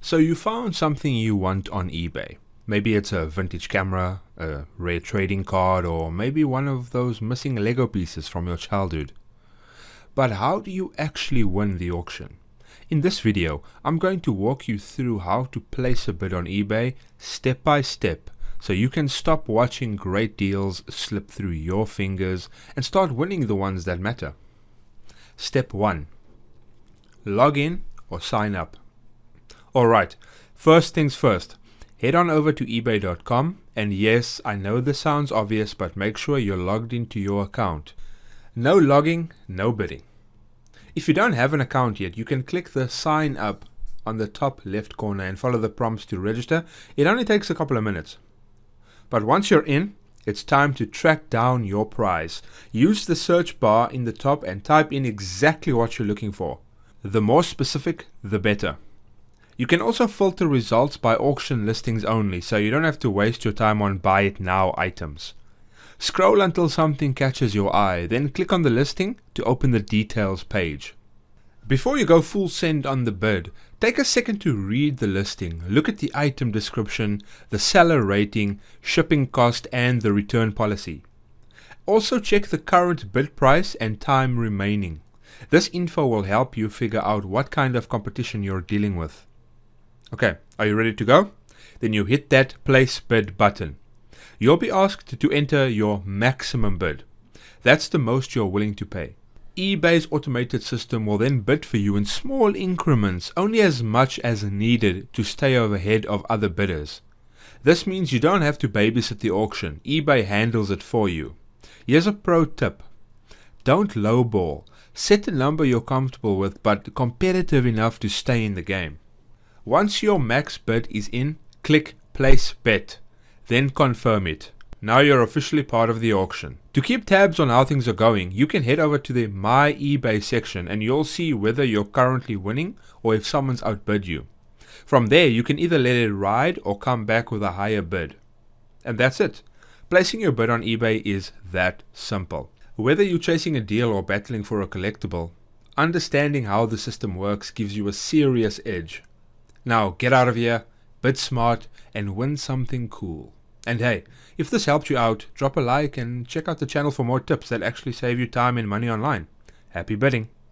So you found something you want on eBay. Maybe it's a vintage camera, a rare trading card, or maybe one of those missing Lego pieces from your childhood. But how do you actually win the auction? In this video, I'm going to walk you through how to place a bid on eBay step by step, so you can stop watching great deals slip through your fingers and start winning the ones that matter. Step 1. Log in or sign up. Alright, first things first, head on over to ebay.com, and yes, I know this sounds obvious, but make sure you're logged into your account. No logging, no bidding. If you don't have an account yet, you can click the sign up on the top left corner and follow the prompts to register. It only takes a couple of minutes. But once you're in, it's time to track down your prize. Use the search bar in the top and type in exactly what you're looking for. The more specific, the better. You can also filter results by auction listings only, so you don't have to waste your time on buy it now items. Scroll until something catches your eye, then click on the listing to open the details page. Before you go full send on the bid, take a second to read the listing. Look at the item description, the seller rating, shipping cost, and the return policy. Also check the current bid price and time remaining. This info will help you figure out what kind of competition you're dealing with. Okay, are you ready to go? Then you hit that place bid button. You'll be asked to enter your maximum bid. That's the most you're willing to pay. eBay's automated system will then bid for you in small increments, only as much as needed to stay ahead of other bidders. This means you don't have to babysit the auction. eBay handles it for you. Here's a pro tip. Don't lowball. Set a number you're comfortable with, but competitive enough to stay in the game. Once your max bid is in, click place bet, then confirm it. Now you're officially part of the auction. To keep tabs on how things are going, you can head over to the My eBay section and you'll see whether you're currently winning or if someone's outbid you. From there, you can either let it ride or come back with a higher bid. And that's it. Placing your bid on eBay is that simple. Whether you're chasing a deal or battling for a collectible, understanding how the system works gives you a serious edge. Now get out of here, bid smart, and win something cool. And hey, if this helped you out, drop a like and check out the channel for more tips that actually save you time and money online. Happy bidding!